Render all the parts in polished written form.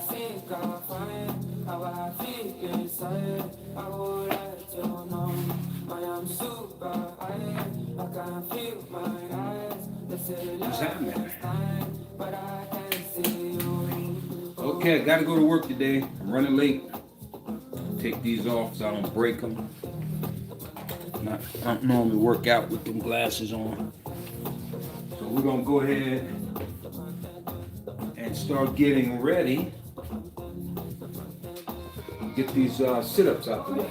think I'll find how I feel inside. I will let you know I am super high. I can feel my eyes. They say What's happening? time, but I can't see you. Okay, I gotta go to work today. I'm running late. Take these off so I don't break them. I don't normally work out with them glasses on. So we're gonna go ahead and start getting ready. Get these sit-ups out the way.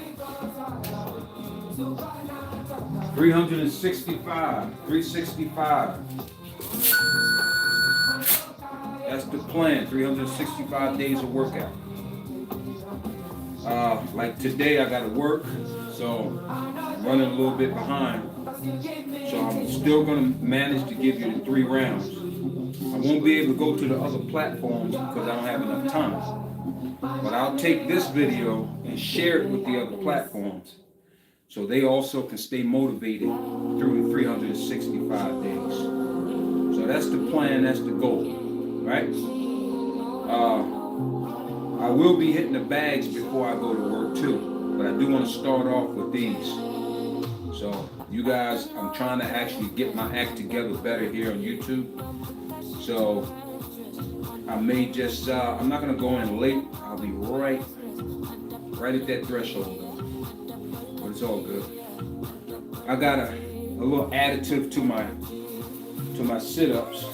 365, 365. That's the plan, 365 days of workout. Like today I gotta work, so I'm running a little bit behind. So I'm still gonna manage to give you the 3 rounds. I won't be able to go to the other platforms because I don't have enough time. But I'll take this video and share it with the other platforms so they also can stay motivated through the 365 days. So that's the plan, that's the goal, right? I will be hitting the bags before I go to work too, but I do want to start off with these. So you guys, I'm trying to actually get my act together better here on YouTube. So I may just, I'm not gonna go in late. I'll be right at that threshold, but it's all good. I got a little additive to my sit-ups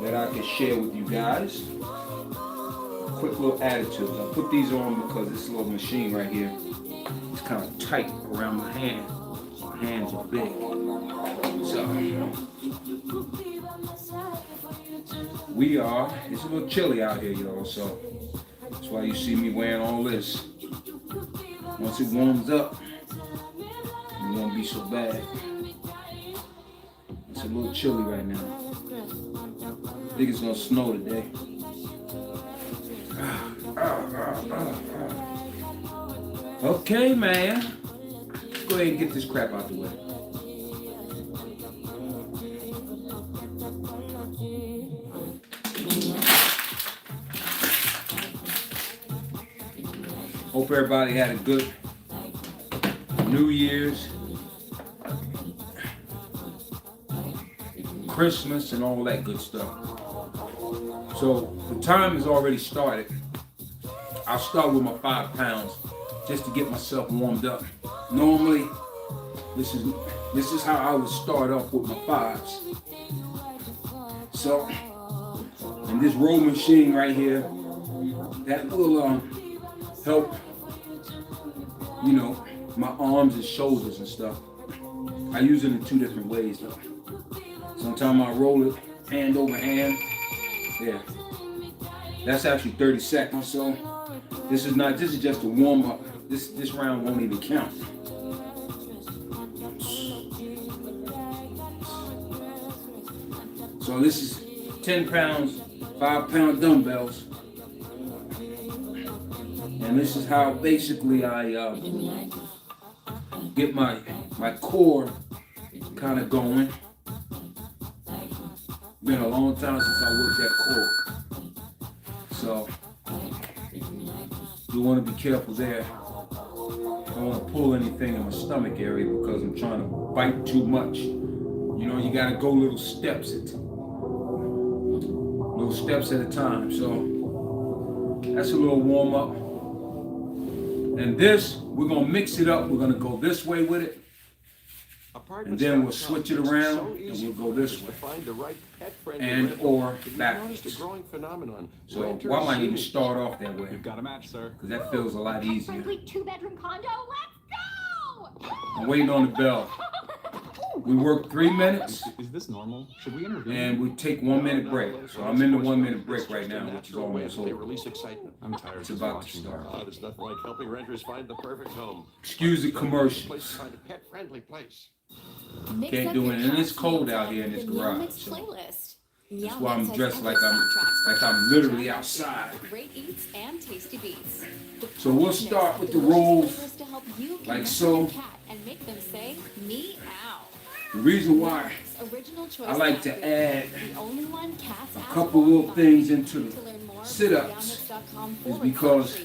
that I can share with you guys. Quick little additives. I put these on because this little machine right here is kind of tight around my hand. My hands are big. So it's a little chilly out here, y'all, so that's why you see me wearing all this. Once it warms up, it won't be so bad. It's a little chilly right now. I think it's gonna snow today. Okay, man. Let's go ahead and get this crap out the way. Hope everybody had a good New Year's, Christmas, and all that good stuff. So the time has already started. I'll start with my 5 pounds just to get myself warmed up. Normally, this is how I would start off with my 5s. So, and this row machine right here, that will help, my arms and shoulders and stuff. I use it in 2 different ways though. Sometimes I roll it hand over hand. Yeah. That's actually 30 seconds. So this is just a warm up. This round won't even count. So this is 10 pounds, 5-pound dumbbells. And this is how basically I get my core kind of going. Been a long time since I worked that core. So you want to be careful there. I don't want to pull anything in my stomach area because I'm trying to bite too much. You got to go little steps at a time. So that's a little warm up. And this, we're going to mix it up. We're going to go this way with it. And then we'll switch it around and we'll go this way. And or backwards. So why might even start off that way? You've got a match, sir. Because that feels a lot easier. 2-bedroom condo. Let's go! I'm waiting on the bell. We work 3 minutes. Is this normal? Should we intervene? And we take 1 minute break. So I'm in the 1 minute break right now, which is almost They over. release excitement. I'm tired. It's about to start. There's nothing like helping renters find the perfect home. Excuse the Place commercials. to find a pet-friendly place. Can't do it. And it's cold out here in this garage. So that's why I'm dressed like I'm literally outside. Great eats and tasty beats. So we'll start with the rolls like so. And make them say meow. The reason why Original choice I like to cat add food. The only one cats a ask couple for. little things into To learn more sit-ups is because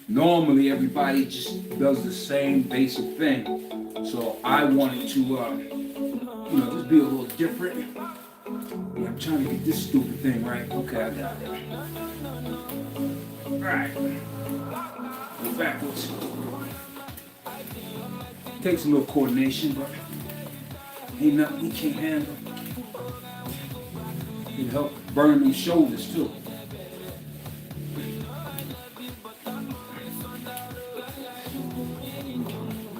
normally everybody just does the same basic thing. So I wanted to, just be a little different. Yeah, I'm trying to get this stupid thing right. Okay, I got it. All right. Go backwards. Takes a little coordination, but ain't nothing we can't handle. It help burn these shoulders too.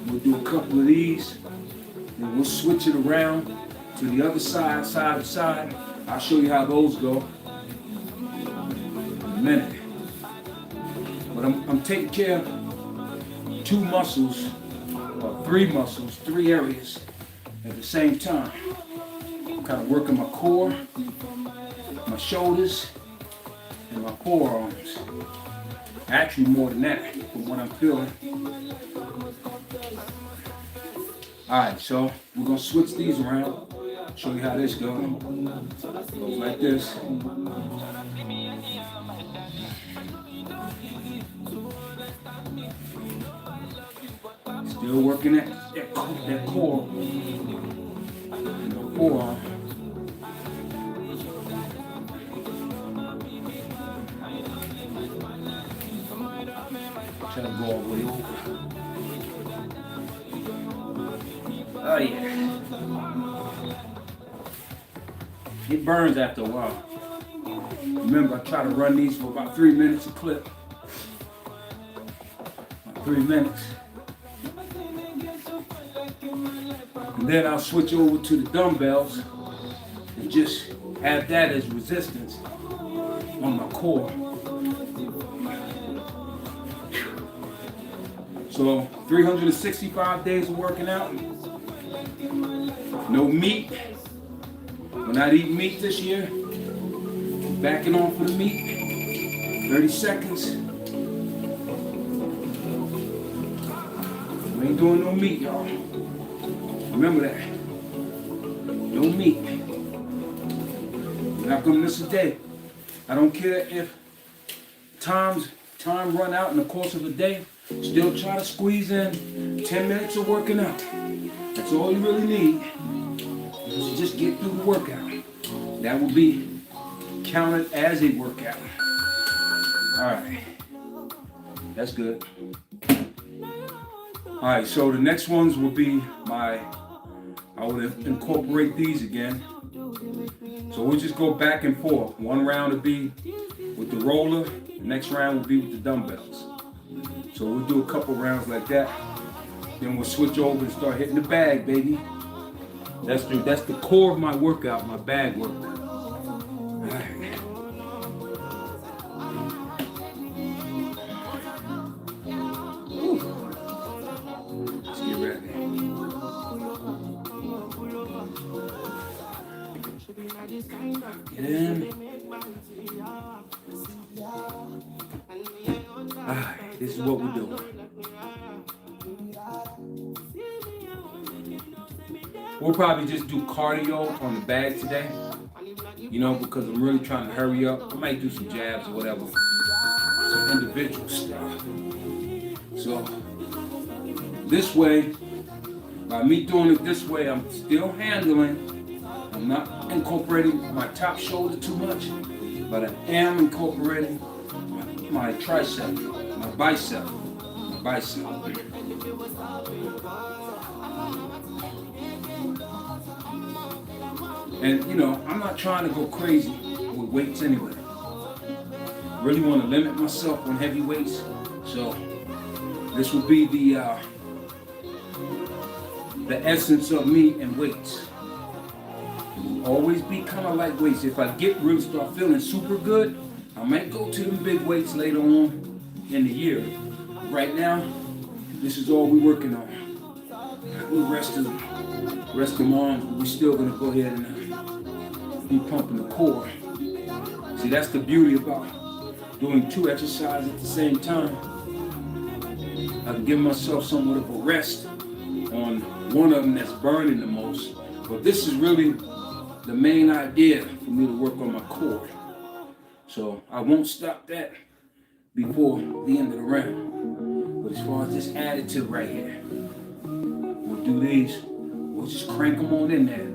We'll do a couple of these, and we'll switch it around to the other side, side to side. I'll show you how those go in a minute. But I'm taking care of two muscles, or three muscles, three areas at the same time. I'm kind of working my core, my shoulders, and my forearms. Actually more than that, from what I'm feeling. Alright, so we're going to switch these around. Show you how this goes. Goes like this. Still working that core. And the forearm. Try to go all the way over. Oh yeah. It burns after a while. Remember, I try to run these for about 3 minutes a clip. About 3 minutes. And then I'll switch over to the dumbbells and just have that as resistance on my core. So 365 days of working out. No meat. We're not eating meat this year. Backing off of the meat. 30 seconds. We ain't doing no meat, y'all. Remember that. No meat. We're not gonna miss a day. I don't care if time run out in the course of a day. Still try to squeeze in 10 minutes of working out. That's all you really need. Is just get through the workout. That will be counted as a workout. Alright. That's good. Alright, so the next ones will be I would incorporate these again. So we'll just go back and forth. One round will be with the roller. The next round will be with the dumbbells. So we'll do a couple rounds like that. Then we'll switch over and start hitting the bag, baby. That's the core of my workout, my bag work. All right. Let's get ready. Get in. Alright, this is what we're doing. We'll probably just do cardio on the bag today, because I'm really trying to hurry up. I might do some jabs or whatever, some individual stuff. So this way, by me doing it this way, I'm still handling. I'm not incorporating my top shoulder too much, but I am incorporating my tricep, my bicep. And I'm not trying to go crazy with weights anyway. Really want to limit myself on heavy weights. So this will be the essence of me and weights. Always be kind of like weights. If I really start feeling super good, I might go to the big weights later on in the year. Right now, this is all we're working on. We'll rest them arms, but we're still gonna go ahead and be pumping the core. See, that's the beauty about doing two exercises at the same time. I can give myself somewhat of a rest on one of them that's burning the most. But this is really the main idea for me to work on my core. So I won't stop that before the end of the round. But as far as this additive right here, we'll do these. We'll just crank them on in there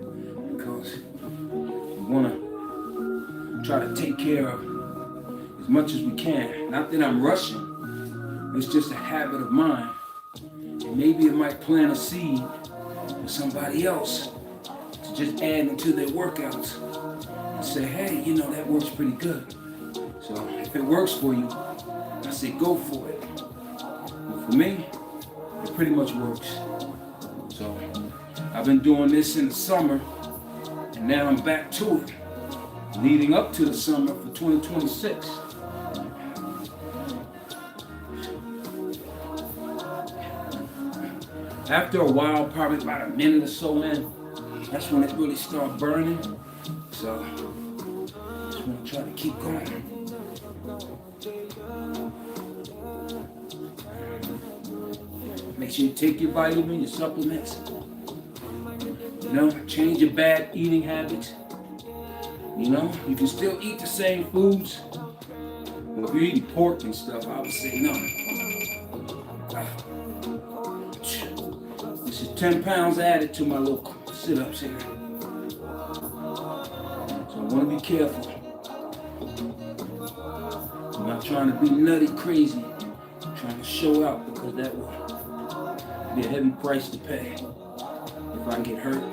because we want to try to take care of as much as we can. Not that I'm rushing. It's just a habit of mine. And maybe it might plant a seed for somebody else to just add into their workouts and say, hey, you know, that works pretty good. So if it works for you, I say go for it. But for me, it pretty much works. So I've been doing this in the summer, and now I'm back to it, leading up to the summer for 2026. After a while, probably about a minute or so in, that's when it really starts burning. So just want to try to keep going. Make sure you take your vitamin, your supplements. You know, change your bad eating habits. You know, you can still eat the same foods. But if you're eating pork and stuff, I would say no. This is 10 pounds added to my little sit-ups here. So I want to be careful. I'm not trying to be nutty crazy. I'm trying to show out because that will be a heavy price to pay if I get hurt.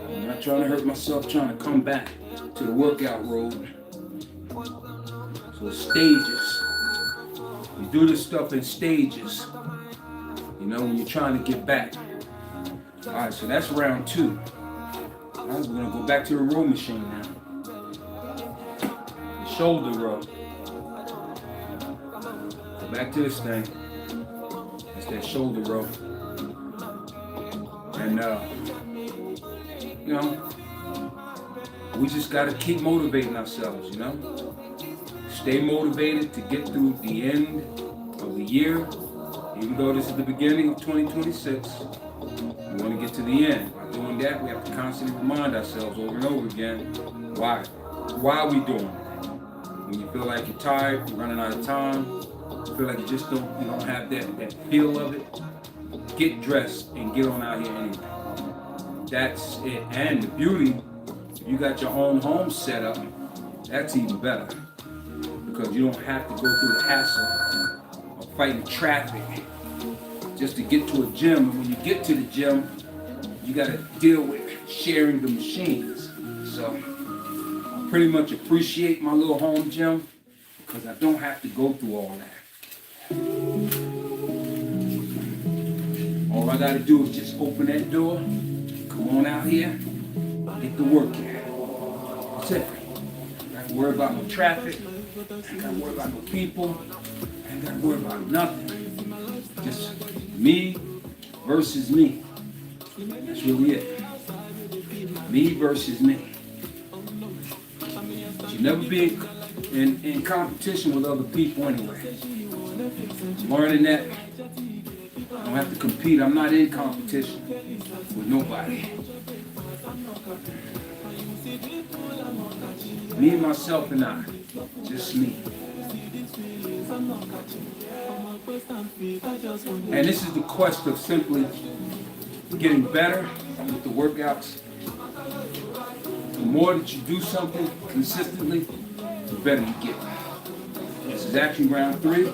I'm not trying to hurt myself, trying to come back to the workout road. So stages. You do this stuff in stages. You know, when you're trying to get back. All right, so that's round 2. Now we're gonna go back to the row machine now. The shoulder row. Go back to this thing. It's that shoulder row. And you know, we just gotta keep motivating ourselves, you know? Stay motivated to get through the end of the year. Even though this is the beginning of 2026, we want to get to the end. By doing that, we have to constantly remind ourselves over and over again, why? Why are we doing it? When you feel like you're tired, you're running out of time, you feel like you just don't have that feel of it, get dressed and get on out here anyway. That's it. And the beauty, if you got your own home set up, that's even better. Because you don't have to go through the hassle of fighting traffic just to get to a gym. And when you get to the gym, you got to deal with sharing the machines. So I pretty much appreciate my little home gym because I don't have to go through all that. All I got to do is just open that door, come on out here, get the work in. That's it. I ain't got to worry about no traffic. I ain't got to worry about no people. I ain't got to worry about nothing. Just me versus me. That's really it. Me versus me. You never be in competition with other people anyway. Learning that I don't have to compete. I'm not in competition with nobody. Me, myself, and I. Just me. And this is the quest of simply getting better with the workouts. The more that you do something consistently, the better you get. This is actually round 3.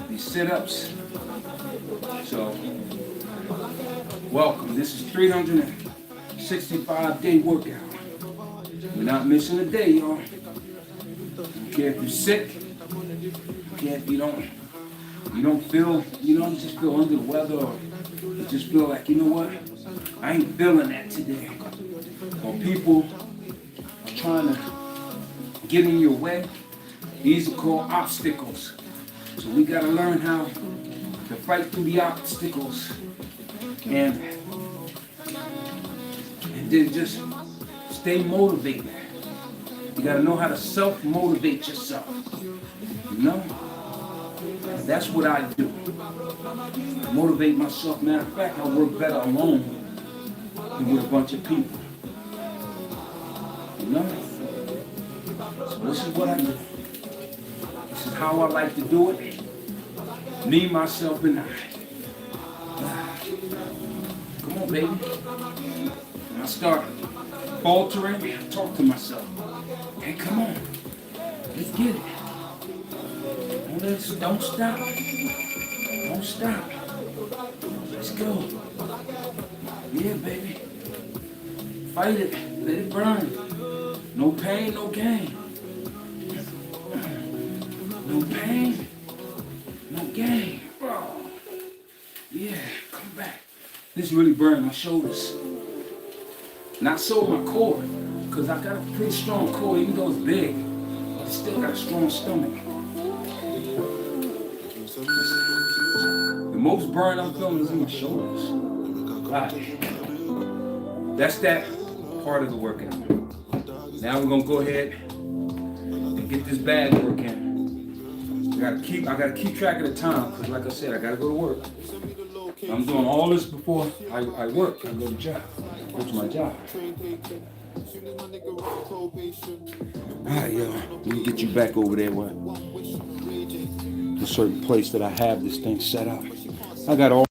These sit-ups. So, welcome. This is 365-day workout. We're not missing a day, y'all. Don't care if you're sick. Don't care if you don't feel, you just feel under the weather, or you just feel like, you know what, I ain't feeling that today. Or people are trying to get in your way. These are called obstacles. So we got to learn how to fight through the obstacles and then just stay motivated. You got to know how to self-motivate yourself. You know? And that's what I do. I motivate myself. Matter of fact, I work better alone than with a bunch of people. You know? this is what I do. This is how I like to do it. Me, myself, and I. Come on, baby. When I start faltering, I talk to myself. Hey, come on. Let's get it. Don't stop. Don't stop. Let's go. Yeah, baby. Fight it. Let it burn. No pain, no gain. No pain, no gain. Oh. Yeah, come back. This really burned my shoulders. Not so my core, because I got a pretty strong core, even though it's big. But I still got a strong stomach. The most burn I'm feeling is in my shoulders. Right. That's that part of the workout. Now we're gonna go ahead and get this bag working. I gotta keep track of the time, because like I said, I gotta go to work. I'm doing all this before I work. I go to job. Go to my job. Alright, yo, let me get you back over there where the certain place that I have this thing set up. I got all